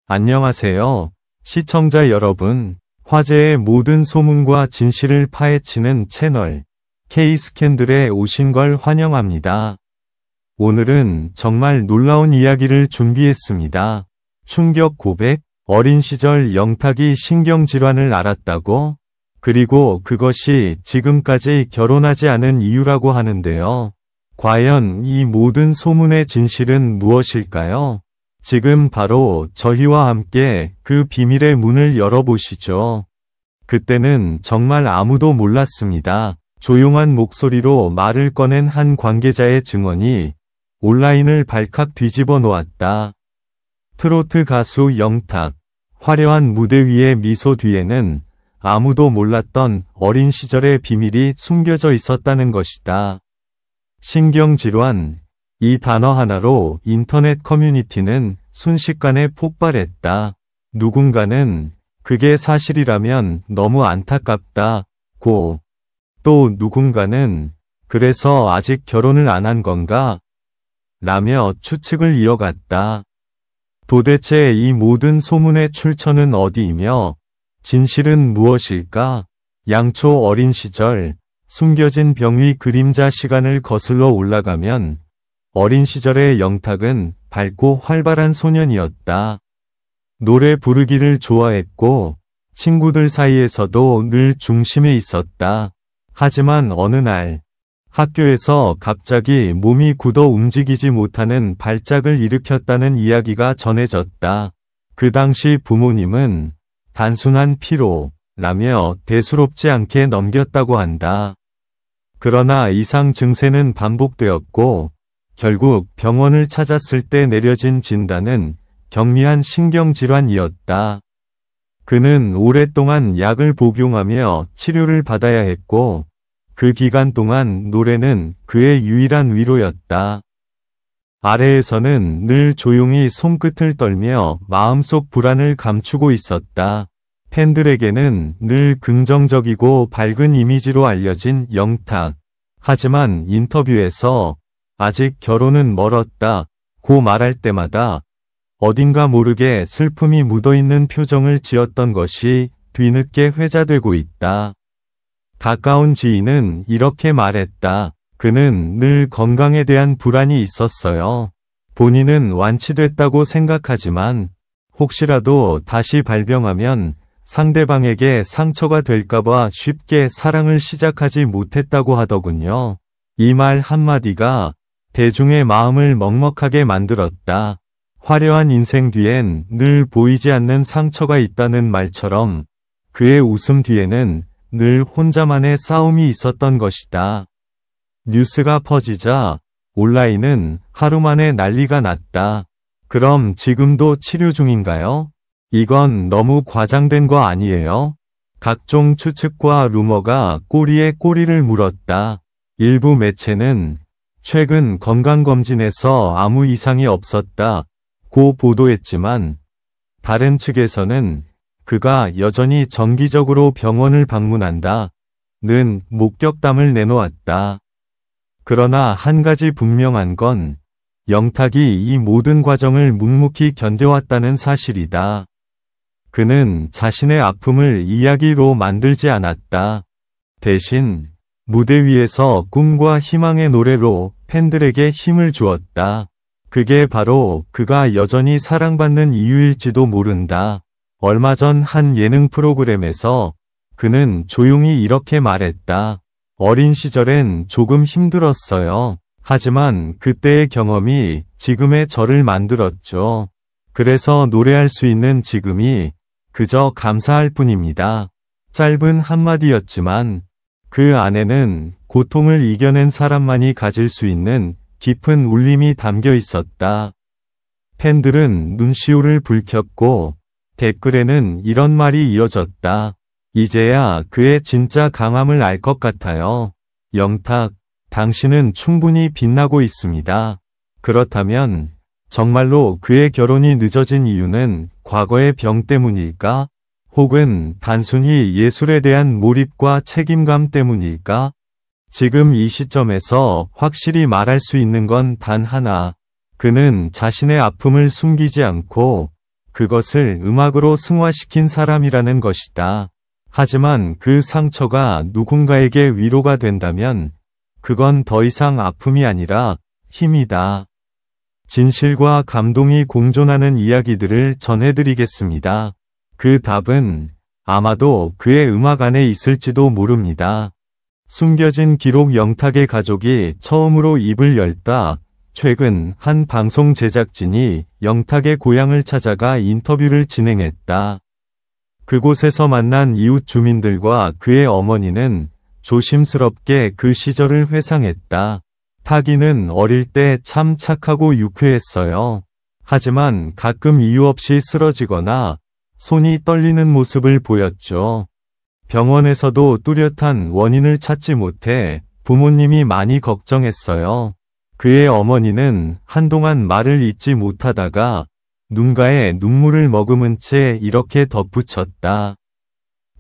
안녕하세요. 시청자 여러분, 화제의 모든 소문과 진실을 파헤치는 채널 K스캔들에 오신 걸 환영합니다. 오늘은 정말 놀라운 이야기를 준비했습니다. 충격 고백, 어린 시절 영탁이 신경질환을 앓았다고? 그리고 그것이 지금까지 결혼하지 않은 이유라고 하는데요. 과연 이 모든 소문의 진실은 무엇일까요? 지금 바로 저희와 함께 그 비밀의 문을 열어보시죠. 그때는 정말 아무도 몰랐습니다. 조용한 목소리로 말을 꺼낸 한 관계자의 증언이 온라인을 발칵 뒤집어 놓았다. 트로트 가수 영탁, 화려한 무대 위의 미소 뒤에는 아무도 몰랐던 어린 시절의 비밀이 숨겨져 있었다는 것이다. 신경질환, 이 단어 하나로 인터넷 커뮤니티는 순식간에 폭발했다. 누군가는 그게 사실이라면 너무 안타깝다고, 또 누군가는 그래서 아직 결혼을 안 한 건가? 라며 추측을 이어갔다. 도대체 이 모든 소문의 출처는 어디이며 진실은 무엇일까? 양초 어린 시절, 숨겨진 병위 그림자 시간을 거슬러 올라가면 어린 시절의 영탁은 밝고 활발한 소년이었다. 노래 부르기를 좋아했고 친구들 사이에서도 늘 중심에 있었다. 하지만 어느 날 학교에서 갑자기 몸이 굳어 움직이지 못하는 발작을 일으켰다는 이야기가 전해졌다. 그 당시 부모님은 단순한 피로라며 대수롭지 않게 넘겼다고 한다. 그러나 이상 증세는 반복되었고 결국 병원을 찾았을 때 내려진 진단은 경미한 신경질환이었다. 그는 오랫동안 약을 복용하며 치료를 받아야 했고 그 기간 동안 노래는 그의 유일한 위로였다. 아래에서는 늘 조용히 손끝을 떨며 마음속 불안을 감추고 있었다. 팬들에게는 늘 긍정적이고 밝은 이미지로 알려진 영탁. 하지만 인터뷰에서 아직 결혼은 멀었다고 말할 때마다 어딘가 모르게 슬픔이 묻어있는 표정을 지었던 것이 뒤늦게 회자되고 있다. 가까운 지인은 이렇게 말했다. 그는 늘 건강에 대한 불안이 있었어요. 본인은 완치됐다고 생각하지만 혹시라도 다시 발병하면 상대방에게 상처가 될까봐 쉽게 사랑을 시작하지 못했다고 하더군요. 이 말 한마디가 대중의 마음을 먹먹하게 만들었다. 화려한 인생 뒤엔 늘 보이지 않는 상처가 있다는 말처럼 그의 웃음 뒤에는 늘 혼자만의 싸움이 있었던 것이다. 뉴스가 퍼지자 온라인은 하루 만에 난리가 났다. 그럼 지금도 치료 중인가요? 이건 너무 과장된 거 아니에요? 각종 추측과 루머가 꼬리에 꼬리를 물었다. 일부 매체는 최근 건강검진에서 아무 이상이 없었다고 보도했지만 다른 측에서는 그가 여전히 정기적으로 병원을 방문한다는 목격담을 내놓았다. 그러나 한 가지 분명한 건 영탁이 이 모든 과정을 묵묵히 견뎌왔다는 사실이다. 그는 자신의 아픔을 이야기로 만들지 않았다. 대신 무대 위에서 꿈과 희망의 노래로 팬들에게 힘을 주었다. 그게 바로 그가 여전히 사랑받는 이유일지도 모른다. 얼마 전 한 예능 프로그램에서 그는 조용히 이렇게 말했다. 어린 시절엔 조금 힘들었어요. 하지만 그때의 경험이 지금의 저를 만들었죠. 그래서 노래할 수 있는 지금이 그저 감사할 뿐입니다. 짧은 한마디였지만 그 안에는 고통을 이겨낸 사람만이 가질 수 있는 깊은 울림이 담겨 있었다. 팬들은 눈시울을 붉혔고 댓글에는 이런 말이 이어졌다. 이제야 그의 진짜 강함을 알 것 같아요. 영탁, 당신은 충분히 빛나고 있습니다. 그렇다면 정말로 그의 결혼이 늦어진 이유는 과거의 병 때문일까? 혹은 단순히 예술에 대한 몰입과 책임감 때문일까? 지금 이 시점에서 확실히 말할 수 있는 건 단 하나. 그는 자신의 아픔을 숨기지 않고 그것을 음악으로 승화시킨 사람이라는 것이다. 하지만 그 상처가 누군가에게 위로가 된다면 그건 더 이상 아픔이 아니라 힘이다. 진실과 감동이 공존하는 이야기들을 전해드리겠습니다. 그 답은 아마도 그의 음악 안에 있을지도 모릅니다. 숨겨진 기록. 영탁의 가족이 처음으로 입을 열다. 최근 한 방송 제작진이 영탁의 고향을 찾아가 인터뷰를 진행했다. 그곳에서 만난 이웃 주민들과 그의 어머니는 조심스럽게 그 시절을 회상했다. 타기는 어릴 때 참 착하고 유쾌했어요. 하지만 가끔 이유 없이 쓰러지거나 손이 떨리는 모습을 보였죠. 병원에서도 뚜렷한 원인을 찾지 못해 부모님이 많이 걱정했어요. 그의 어머니는 한동안 말을 잇지 못하다가 눈가에 눈물을 머금은 채 이렇게 덧붙였다.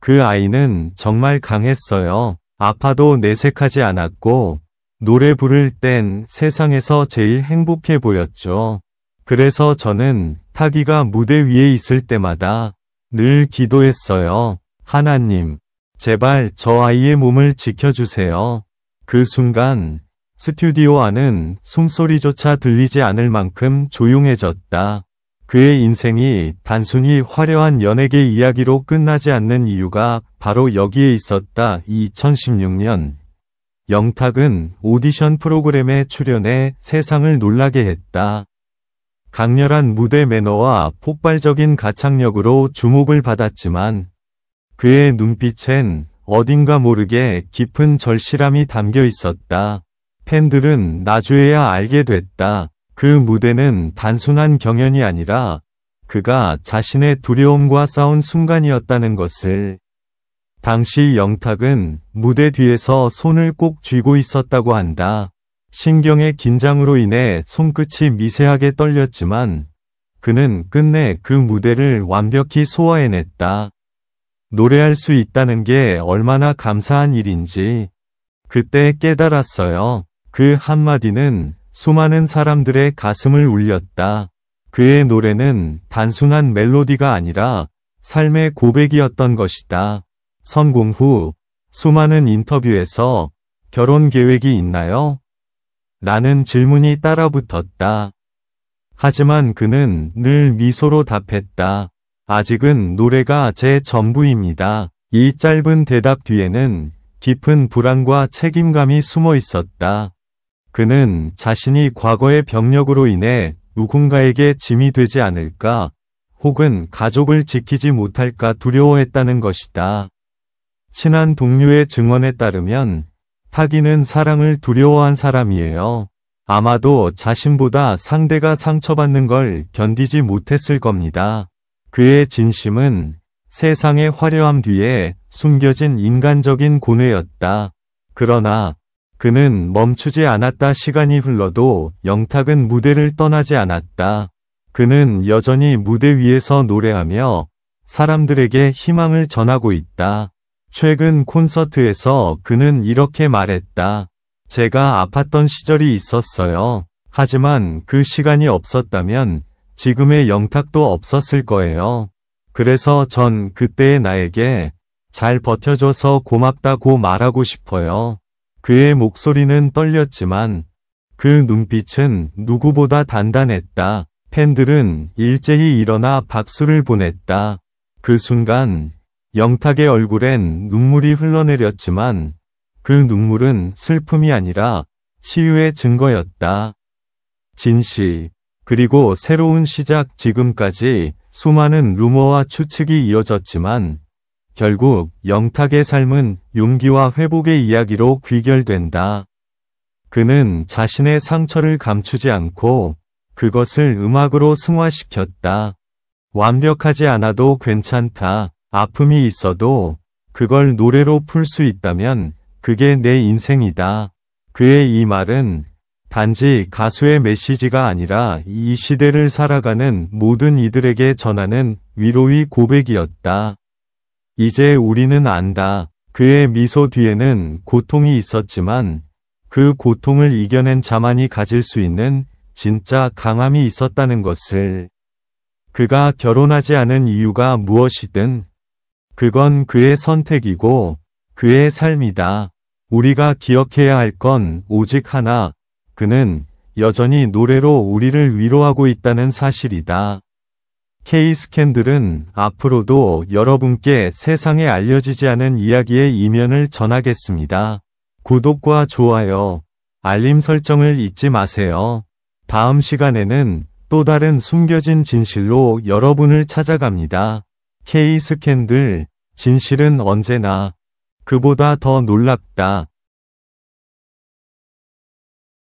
그 아이는 정말 강했어요. 아파도 내색하지 않았고 노래 부를 땐 세상에서 제일 행복해 보였죠. 그래서 저는 타기가 무대 위에 있을 때마다 늘 기도했어요. 하나님, 제발 저 아이의 몸을 지켜주세요. 그 순간 스튜디오 안은 숨소리조차 들리지 않을 만큼 조용해졌다. 그의 인생이 단순히 화려한 연예계 이야기로 끝나지 않는 이유가 바로 여기에 있었다. 2016년 영탁은 오디션 프로그램에 출연해 세상을 놀라게 했다. 강렬한 무대 매너와 폭발적인 가창력으로 주목을 받았지만 그의 눈빛엔 어딘가 모르게 깊은 절실함이 담겨 있었다. 팬들은 나중에야 알게 됐다. 그 무대는 단순한 경연이 아니라 그가 자신의 두려움과 싸운 순간이었다는 것을. 당시 영탁은 무대 뒤에서 손을 꼭 쥐고 있었다고 한다. 신경의 긴장으로 인해 손끝이 미세하게 떨렸지만 그는 끝내 그 무대를 완벽히 소화해냈다. 노래할 수 있다는 게 얼마나 감사한 일인지 그때 깨달았어요. 그 한마디는 수많은 사람들의 가슴을 울렸다. 그의 노래는 단순한 멜로디가 아니라 삶의 고백이었던 것이다. 성공 후 수많은 인터뷰에서 결혼 계획이 있나요? 라는 질문이 따라붙었다. 하지만 그는 늘 미소로 답했다. 아직은 노래가 제 전부입니다. 이 짧은 대답 뒤에는 깊은 불안과 책임감이 숨어 있었다. 그는 자신이 과거의 병력으로 인해 누군가에게 짐이 되지 않을까, 혹은 가족을 지키지 못할까 두려워했다는 것이다. 친한 동료의 증언에 따르면 타기는 사랑을 두려워한 사람이에요. 아마도 자신보다 상대가 상처받는 걸 견디지 못했을 겁니다. 그의 진심은 세상의 화려함 뒤에 숨겨진 인간적인 고뇌였다. 그러나 그는 멈추지 않았다. 시간이 흘러도 영탁은 무대를 떠나지 않았다. 그는 여전히 무대 위에서 노래하며 사람들에게 희망을 전하고 있다. 최근 콘서트에서 그는 이렇게 말했다. 제가 아팠던 시절이 있었어요. 하지만 그 시간이 없었다면 지금의 영탁도 없었을 거예요. 그래서 전 그때의 나에게 잘 버텨줘서 고맙다고 말하고 싶어요. 그의 목소리는 떨렸지만 그 눈빛은 누구보다 단단했다. 팬들은 일제히 일어나 박수를 보냈다. 그 순간 영탁의 얼굴엔 눈물이 흘러내렸지만 그 눈물은 슬픔이 아니라 치유의 증거였다. 진실, 그리고 새로운 시작. 지금까지 수많은 루머와 추측이 이어졌지만 결국 영탁의 삶은 용기와 회복의 이야기로 귀결된다. 그는 자신의 상처를 감추지 않고 그것을 음악으로 승화시켰다. 완벽하지 않아도 괜찮다. 아픔이 있어도 그걸 노래로 풀 수 있다면 그게 내 인생이다. 그의 이 말은 단지 가수의 메시지가 아니라 이 시대를 살아가는 모든 이들에게 전하는 위로의 고백이었다. 이제 우리는 안다. 그의 미소 뒤에는 고통이 있었지만 그 고통을 이겨낸 자만이 가질 수 있는 진짜 강함이 있었다는 것을. 그가 결혼하지 않은 이유가 무엇이든 그건 그의 선택이고 그의 삶이다. 우리가 기억해야 할 건 오직 하나, 그는 여전히 노래로 우리를 위로하고 있다는 사실이다. K-스캔들은 앞으로도 여러분께 세상에 알려지지 않은 이야기의 이면을 전하겠습니다. 구독과 좋아요, 알림 설정을 잊지 마세요. 다음 시간에는 또 다른 숨겨진 진실로 여러분을 찾아갑니다. K-스캔들, 진실은 언제나 그보다 더 놀랍다.